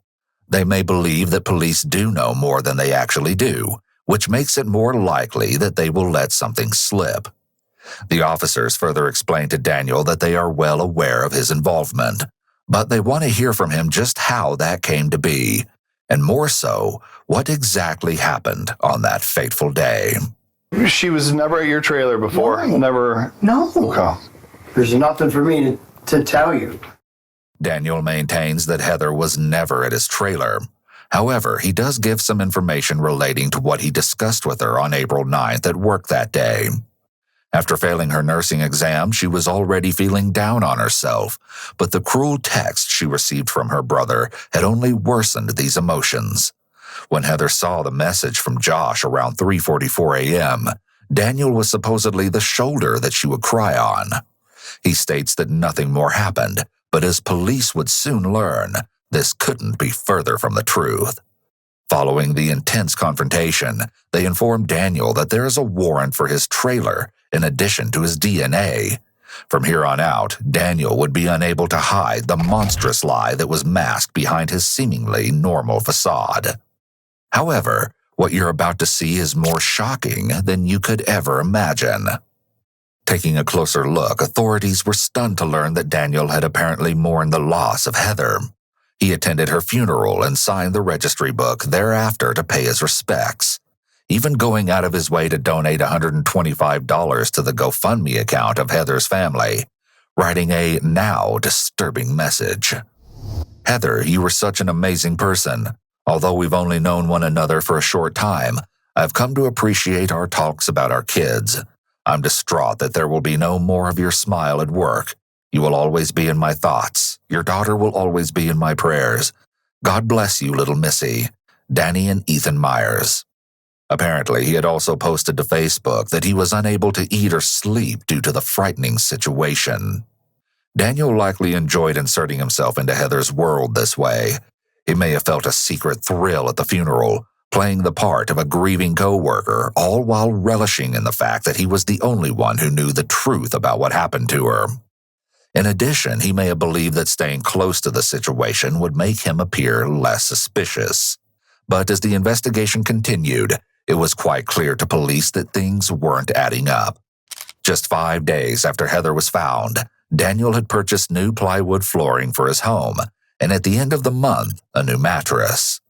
They may believe that police do know more than they actually do, which makes it more likely that they will let something slip. The officers further explain to Daniel that they are well aware of his involvement, but they want to hear from him just how that came to be, and more so, what exactly happened on that fateful day. She was never at your trailer before? No. Never? No. Okay. There's nothing for me to tell you. Daniel maintains that Heather was never at his trailer. However, he does give some information relating to what he discussed with her on April 9th at work that day. After failing her nursing exam, she was already feeling down on herself, but the cruel text she received from her brother had only worsened these emotions. When Heather saw the message from Josh around 3:44 a.m., Daniel was supposedly the shoulder that she would cry on. He states that nothing more happened, but as police would soon learn, this couldn't be further from the truth. Following the intense confrontation, they informed Daniel that there is a warrant for his trailer in addition to his DNA. From here on out, Daniel would be unable to hide the monstrous lie that was masked behind his seemingly normal facade. However, what you're about to see is more shocking than you could ever imagine. Taking a closer look, authorities were stunned to learn that Daniel had apparently mourned the loss of Heather. He attended her funeral and signed the registry book thereafter to pay his respects, even going out of his way to donate $125 to the GoFundMe account of Heather's family, writing a now disturbing message. Heather, you were such an amazing person. Although we've only known one another for a short time, I've come to appreciate our talks about our kids. I'm distraught that there will be no more of your smile at work. You will always be in my thoughts. Your daughter will always be in my prayers. God bless you, little Missy. Danny and Ethan Myers. Apparently, he had also posted to Facebook that he was unable to eat or sleep due to the frightening situation. Daniel likely enjoyed inserting himself into Heather's world this way. He may have felt a secret thrill at the funeral, playing the part of a grieving co-worker, all while relishing in the fact that he was the only one who knew the truth about what happened to her. In addition, he may have believed that staying close to the situation would make him appear less suspicious. But as the investigation continued, it was quite clear to police that things weren't adding up. Just 5 days after Heather was found, Daniel had purchased new plywood flooring for his home, and at the end of the month, a new mattress.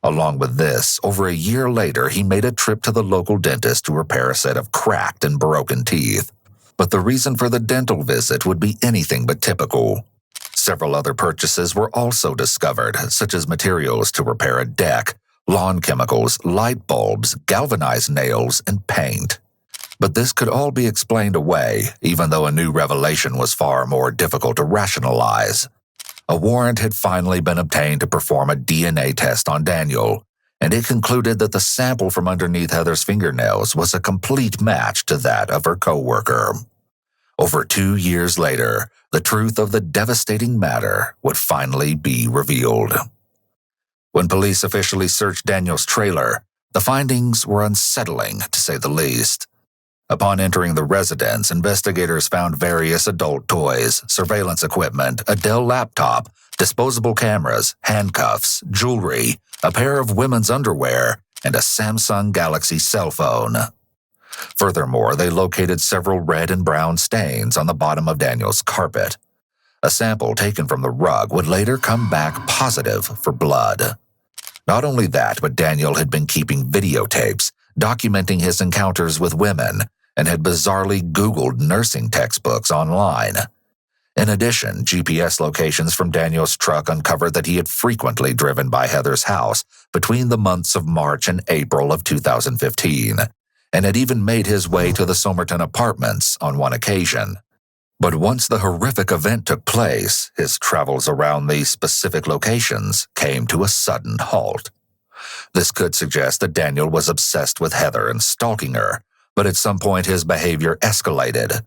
Along with this, over a year later, he made a trip to the local dentist to repair a set of cracked and broken teeth. But the reason for the dental visit would be anything but typical. Several other purchases were also discovered, such as materials to repair a deck, lawn chemicals, light bulbs, galvanized nails, and paint. But this could all be explained away, even though a new revelation was far more difficult to rationalize. A warrant had finally been obtained to perform a DNA test on Daniel, and it concluded that the sample from underneath Heather's fingernails was a complete match to that of her co-worker. Over 2 years later, the truth of the devastating matter would finally be revealed. When police officially searched Daniel's trailer, the findings were unsettling, to say the least. Upon entering the residence, investigators found various adult toys, surveillance equipment, a Dell laptop, disposable cameras, handcuffs, jewelry, a pair of women's underwear, and a Samsung Galaxy cell phone. Furthermore, they located several red and brown stains on the bottom of Daniel's carpet. A sample taken from the rug would later come back positive for blood. Not only that, but Daniel had been keeping videotapes, documenting his encounters with women, and had bizarrely Googled nursing textbooks online. In addition, GPS locations from Daniel's truck uncovered that he had frequently driven by Heather's house between the months of March and April of 2015, and had even made his way to the Somerton apartments on one occasion. But once the horrific event took place, his travels around these specific locations came to a sudden halt. This could suggest that Daniel was obsessed with Heather and stalking her, but at some point his behavior escalated.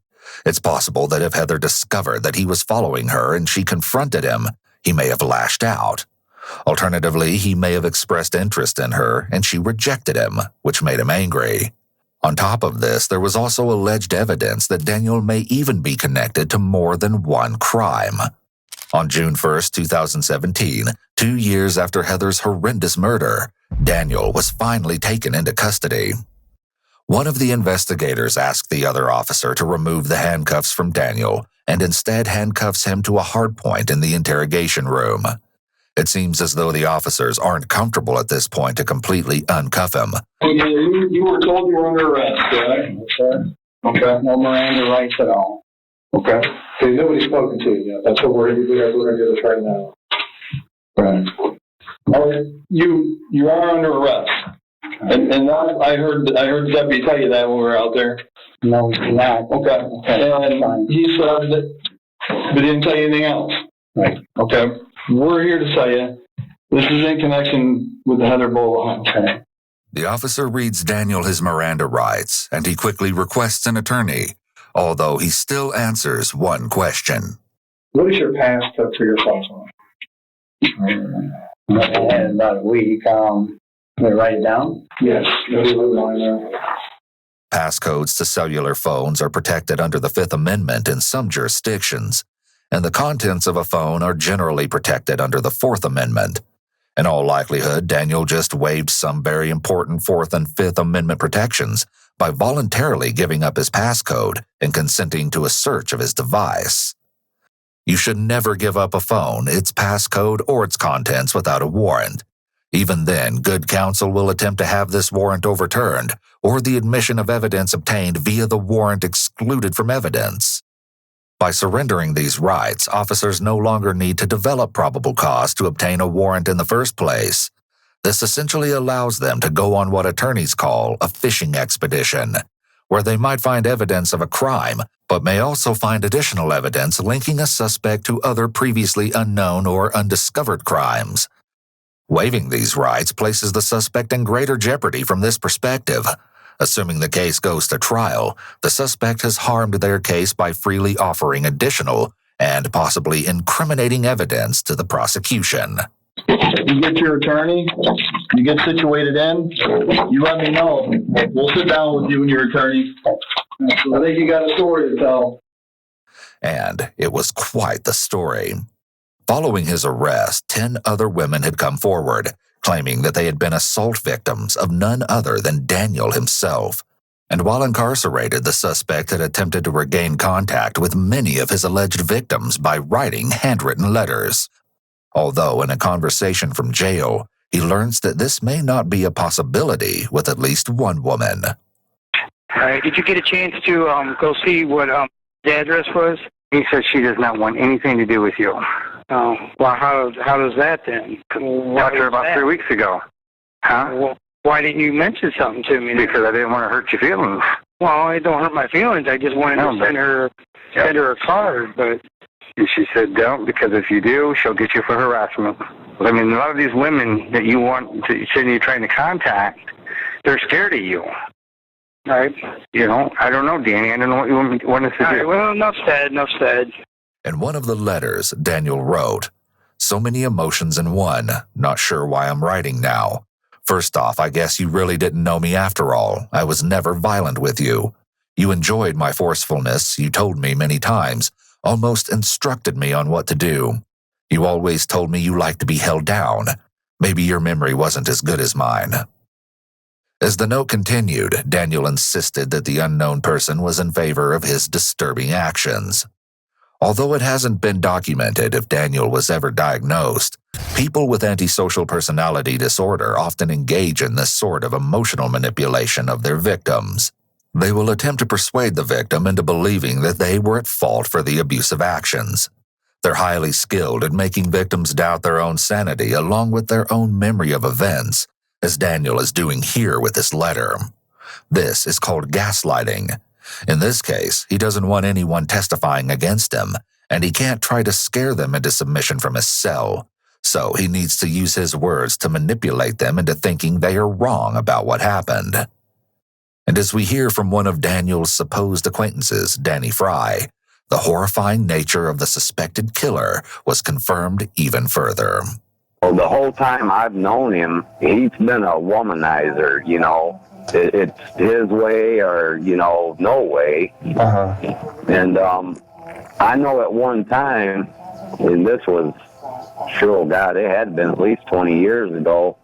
It's possible that if Heather discovered that he was following her and she confronted him, he may have lashed out. Alternatively, he may have expressed interest in her and she rejected him, which made him angry. On top of this, there was also alleged evidence that Daniel may even be connected to more than one crime. On June 1st, 2017, 2 years after Heather's horrendous murder, Daniel was finally taken into custody. One of the investigators asked the other officer to remove the handcuffs from Daniel and instead handcuffs him to a hardpoint in the interrogation room. It seems as though the officers aren't comfortable at this point to completely uncuff him. Okay, you were told you were under arrest, correct? Okay, no Miranda rights at all. Okay. Okay, nobody's spoken to you yet. That's what we're going to do this right now. Right. Oh, you are under arrest. And that, I heard the deputy tell you that when we were out there. No, he's not. Okay. And he said that, but didn't tell you anything else. Right. Okay. We're here to tell you this is in connection with the Heather Bola hunt. Okay. The officer reads Daniel his Miranda rights, and he quickly requests an attorney, although he still answers one question. What is your passcode for your cell phone? I had about a week. Can I write it down? Yes. Nobody lives on there. Passcodes to cellular phones are protected under the Fifth Amendment in some jurisdictions, and the contents of a phone are generally protected under the Fourth Amendment. In all likelihood, Daniel just waived some very important Fourth and Fifth Amendment protections by voluntarily giving up his passcode and consenting to a search of his device. You should never give up a phone, its passcode, or its contents without a warrant. Even then, good counsel will attempt to have this warrant overturned, or the admission of evidence obtained via the warrant excluded from evidence. By surrendering these rights, officers no longer need to develop probable cause to obtain a warrant in the first place. This essentially allows them to go on what attorneys call a fishing expedition, where they might find evidence of a crime, but may also find additional evidence linking a suspect to other previously unknown or undiscovered crimes. Waiving these rights places the suspect in greater jeopardy from this perspective. Assuming the case goes to trial, the suspect has harmed their case by freely offering additional and possibly incriminating evidence to the prosecution. You get your attorney, you get situated in, you let me know. We'll sit down with you and your attorney. I think you got a story to tell. And it was quite the story. Following his arrest, 10 other women had come forward, claiming that they had been assault victims of none other than Daniel himself. And while incarcerated, the suspect had attempted to regain contact with many of his alleged victims by writing handwritten letters. Although in a conversation from jail, he learns that this may not be a possibility with at least one woman. Did you get a chance to go see what the address was? He said she does not want anything to do with you. Oh, well, how does that then? Talked to her about 3 weeks ago. Huh? Well, why didn't you mention something to me? Because I didn't want to hurt your feelings. Well, it don't hurt my feelings. I just wanted to send her a card, but she said don't, because if you do, she'll get you for harassment. I mean, a lot of these women that you want to say you're trying to contact, they're scared of you. Right? You know, I don't know, Danny. I don't know what you want us to do. Right, well, enough said. In one of the letters, Daniel wrote, "So many emotions in one, not sure why I'm writing now. First off, I guess you really didn't know me after all. I was never violent with you. You enjoyed my forcefulness, you told me many times, almost instructed me on what to do. You always told me you liked to be held down. Maybe your memory wasn't as good as mine." As the note continued, Daniel insisted that the unknown person was in favor of his disturbing actions. Although it hasn't been documented if Daniel was ever diagnosed, people with antisocial personality disorder often engage in this sort of emotional manipulation of their victims. They will attempt to persuade the victim into believing that they were at fault for the abusive actions. They're highly skilled at making victims doubt their own sanity along with their own memory of events, as Daniel is doing here with this letter. This is called gaslighting. In this case, he doesn't want anyone testifying against him, and he can't try to scare them into submission from his cell, so he needs to use his words to manipulate them into thinking they are wrong about what happened. And as we hear from one of Daniel's supposed acquaintances, Danny Fry, the horrifying nature of the suspected killer was confirmed even further. Well, the whole time I've known him, he's been a womanizer, you know. It's his way or, you know, no way. And I know at one time, and this was, sure, God, it had been at least 20 years ago,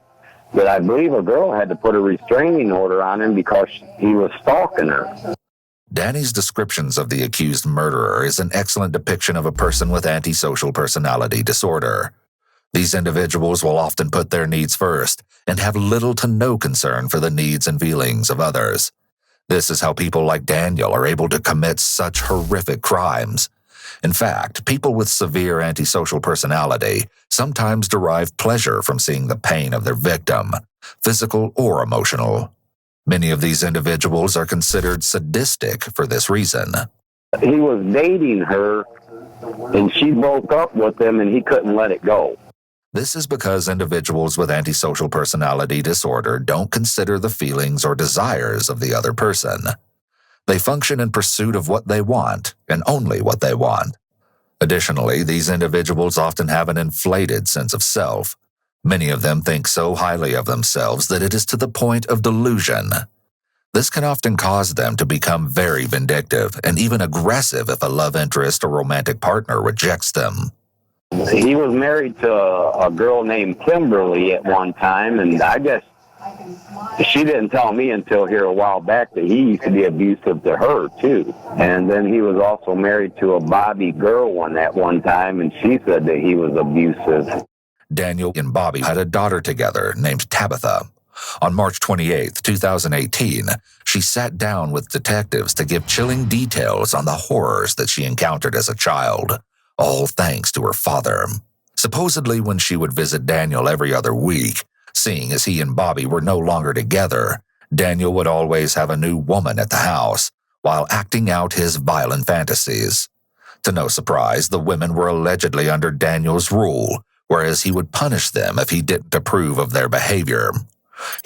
that I believe a girl had to put a restraining order on him because he was stalking her. Danny's descriptions of the accused murderer is an excellent depiction of a person with antisocial personality disorder. These individuals will often put their needs first and have little to no concern for the needs and feelings of others. This is how people like Daniel are able to commit such horrific crimes. In fact, people with severe antisocial personality sometimes derive pleasure from seeing the pain of their victim, physical or emotional. Many of these individuals are considered sadistic for this reason. He was dating her, and she broke up with him, and he couldn't let it go. This is because individuals with antisocial personality disorder don't consider the feelings or desires of the other person. They function in pursuit of what they want, and only what they want. Additionally, these individuals often have an inflated sense of self. Many of them think so highly of themselves that it is to the point of delusion. This can often cause them to become very vindictive and even aggressive if a love interest or romantic partner rejects them. He was married to a girl named Kimberly at one time, and I guess she didn't tell me until here a while back that he used to be abusive to her, too. And then he was also married to a Bobby girl at one time, and she said that he was abusive. Daniel and Bobby had a daughter together named Tabitha. On March 28, 2018, she sat down with detectives to give chilling details on the horrors that she encountered as a child, all thanks to her father. Supposedly, when she would visit Daniel every other week, seeing as he and Bobby were no longer together, Daniel would always have a new woman at the house while acting out his violent fantasies. To no surprise, the women were allegedly under Daniel's rule, whereas he would punish them if he didn't approve of their behavior.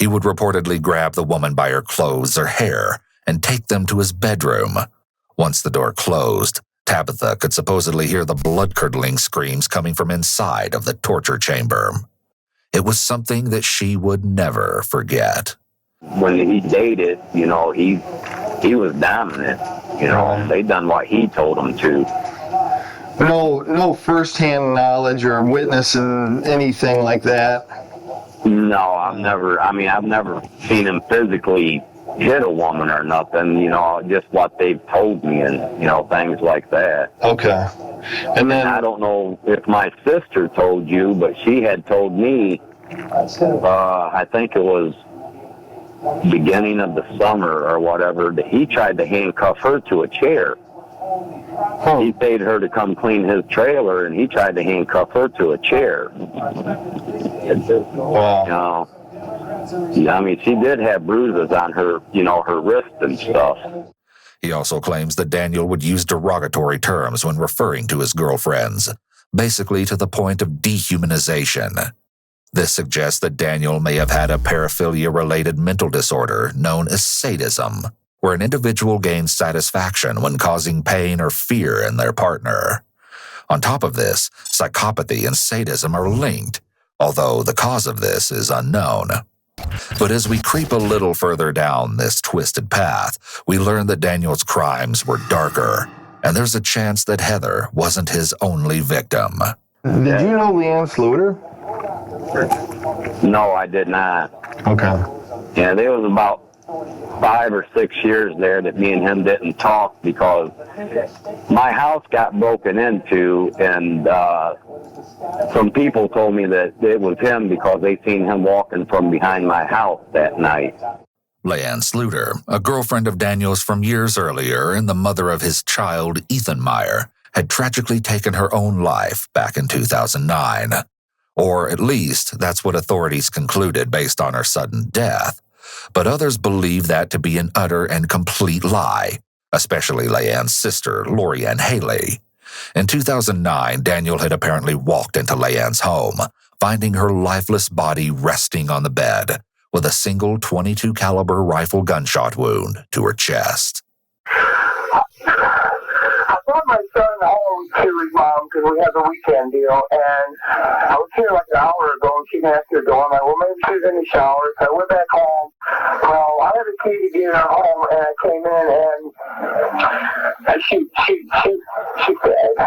He would reportedly grab the woman by her clothes or hair and take them to his bedroom. Once the door closed, Tabitha could supposedly hear the blood-curdling screams coming from inside of the torture chamber. It was something that she would never forget. When he dated, he was dominant. They done what he told them to. No first-hand knowledge or witnessing anything like that? No, I've never seen him physically hit a woman or nothing, just what they've told me and, things like that. Okay. And then I don't know if my sister told you, but she had told me, I think it was beginning of the summer or whatever, that he tried to handcuff her to a chair. He paid her to come clean his trailer, and he tried to handcuff her to a chair. Wow. She did have bruises on her, her wrist and stuff. He also claims that Daniel would use derogatory terms when referring to his girlfriends, basically to the point of dehumanization. This suggests that Daniel may have had a paraphilia-related mental disorder known as sadism, where an individual gains satisfaction when causing pain or fear in their partner. On top of this, psychopathy and sadism are linked, although the cause of this is unknown. But as we creep a little further down this twisted path, we learn that Daniel's crimes were darker, and there's a chance that Heather wasn't his only victim. Did you know Leanne Sluter? No, I did not. Okay. Yeah, there was about 5 or 6 years there that me and him didn't talk because my house got broken into, and some people told me that it was him because they seen him walking from behind my house that night. Leanne Sluter, a girlfriend of Daniel's from years earlier and the mother of his child, Ethan Meyer, had tragically taken her own life back in 2009. Or at least, that's what authorities concluded based on her sudden death. But others believe that to be an utter and complete lie, especially Leanne's sister, Lori Ann Haley. In 2009, Daniel had apparently walked into Leanne's home, finding her lifeless body resting on the bed, with a single .22 caliber rifle gunshot wound to her chest. I brought my son home to his mom because we had the weekend deal, and I was here like an hour ago, and she answered the door. I'm like, well, maybe she's in the shower. So I went back home. Well, I had a key to get her home, and I came in, and she said, I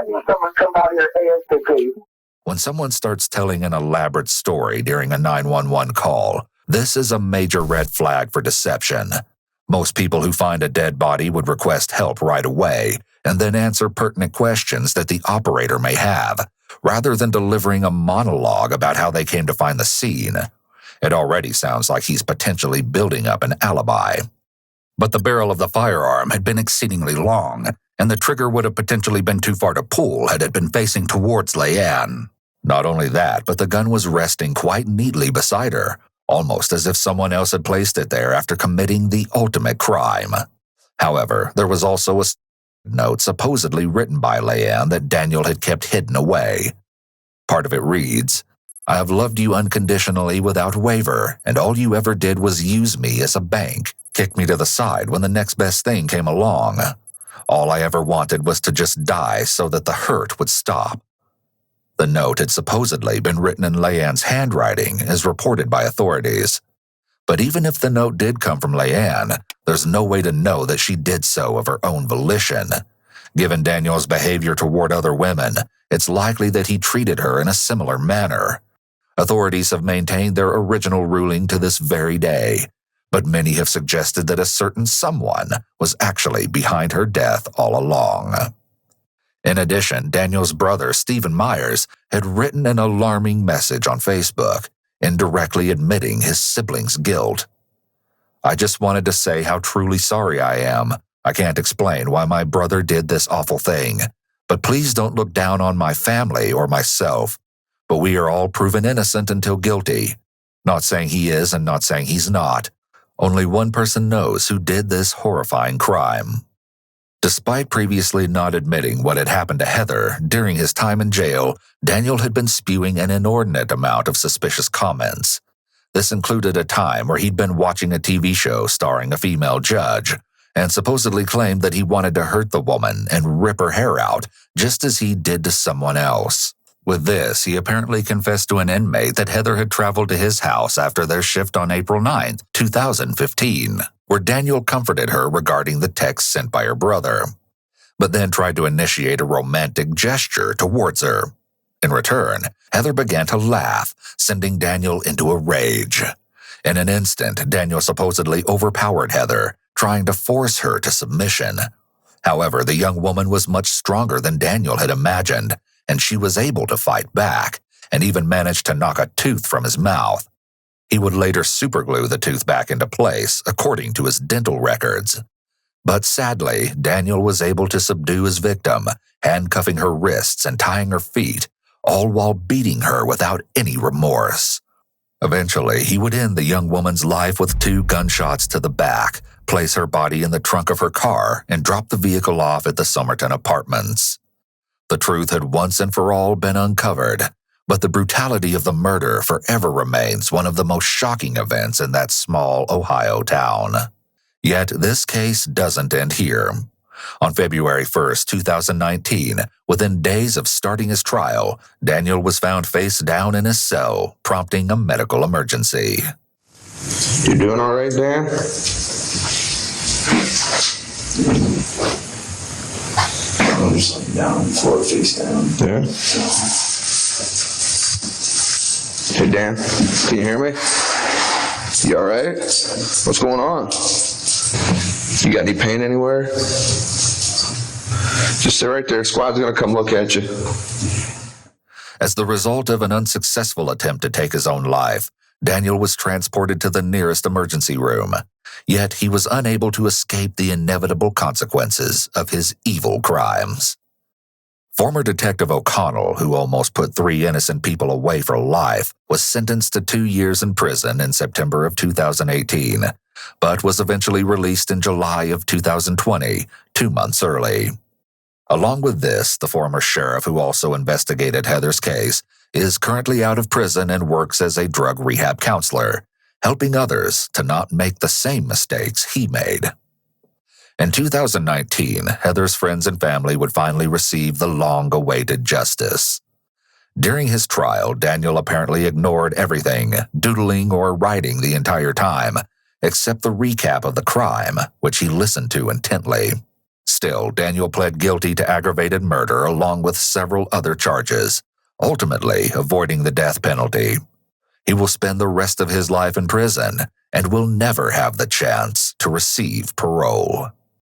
need someone to come out here ASAP. When someone starts telling an elaborate story during a 911 call, this is a major red flag for deception. Most people who find a dead body would request help right away and then answer pertinent questions that the operator may have, rather than delivering a monologue about how they came to find the scene. It already sounds like he's potentially building up an alibi. But the barrel of the firearm had been exceedingly long, and the trigger would have potentially been too far to pull had it been facing towards Leanne. Not only that, but the gun was resting quite neatly beside her, almost as if someone else had placed it there after committing the ultimate crime. However, there was also a note supposedly written by Leanne that Daniel had kept hidden away. Part of it reads, "I have loved you unconditionally without waiver, and all you ever did was use me as a bank, kick me to the side when the next best thing came along. All I ever wanted was to just die so that the hurt would stop." The note had supposedly been written in Leanne's handwriting, as reported by authorities. But even if the note did come from Leanne, there's no way to know that she did so of her own volition. Given Daniel's behavior toward other women, it's likely that he treated her in a similar manner. Authorities have maintained their original ruling to this very day, but many have suggested that a certain someone was actually behind her death all along. In addition, Daniel's brother, Stephen Myers, had written an alarming message on Facebook, indirectly admitting his siblings' guilt. "I just wanted to say how truly sorry I am. I can't explain why my brother did this awful thing, but please don't look down on my family or myself. But we are all proven innocent until guilty. Not saying he is and not saying he's not. Only one person knows who did this horrifying crime." Despite previously not admitting what had happened to Heather, during his time in jail, Daniel had been spewing an inordinate amount of suspicious comments. This included a time where he'd been watching a TV show starring a female judge, and supposedly claimed that he wanted to hurt the woman and rip her hair out, just as he did to someone else. With this, he apparently confessed to an inmate that Heather had traveled to his house after their shift on April 9th, 2015, where Daniel comforted her regarding the text sent by her brother, but then tried to initiate a romantic gesture towards her. In return, Heather began to laugh, sending Daniel into a rage. In an instant, Daniel supposedly overpowered Heather, trying to force her to submission. However, the young woman was much stronger than Daniel had imagined, and she was able to fight back, and even managed to knock a tooth from his mouth. He would later superglue the tooth back into place, according to his dental records. But sadly, Daniel was able to subdue his victim, handcuffing her wrists and tying her feet, all while beating her without any remorse. Eventually, he would end the young woman's life with 2 gunshots to the back, place her body in the trunk of her car, and drop the vehicle off at the Somerton Apartments. The truth had once and for all been uncovered, but the brutality of the murder forever remains one of the most shocking events in that small Ohio town. Yet this case doesn't end here. On February 1st, 2019, within days of starting his trial, Daniel was found face down in his cell, prompting a medical emergency. You doing all right, Dan? I'm just laying down on the floor, face down. Yeah. Hey, Dan, can you hear me? You all right? What's going on? You got any pain anywhere? Just stay right there. Squad's gonna come look at you. As the result of an unsuccessful attempt to take his own life, Daniel was transported to the nearest emergency room. Yet he was unable to escape the inevitable consequences of his evil crimes. Former Detective O'Connell, who almost put 3 innocent people away for life, was sentenced to 2 years in prison in September of 2018, but was eventually released in July of 2020, 2 months early. Along with this, the former sheriff who also investigated Heather's case is currently out of prison and works as a drug rehab counselor, helping others to not make the same mistakes he made. In 2019, Heather's friends and family would finally receive the long-awaited justice. During his trial, Daniel apparently ignored everything, doodling or writing the entire time, except the recap of the crime, which he listened to intently. Still, Daniel pled guilty to aggravated murder along with several other charges, ultimately avoiding the death penalty. He will spend the rest of his life in prison and will never have the chance to receive parole.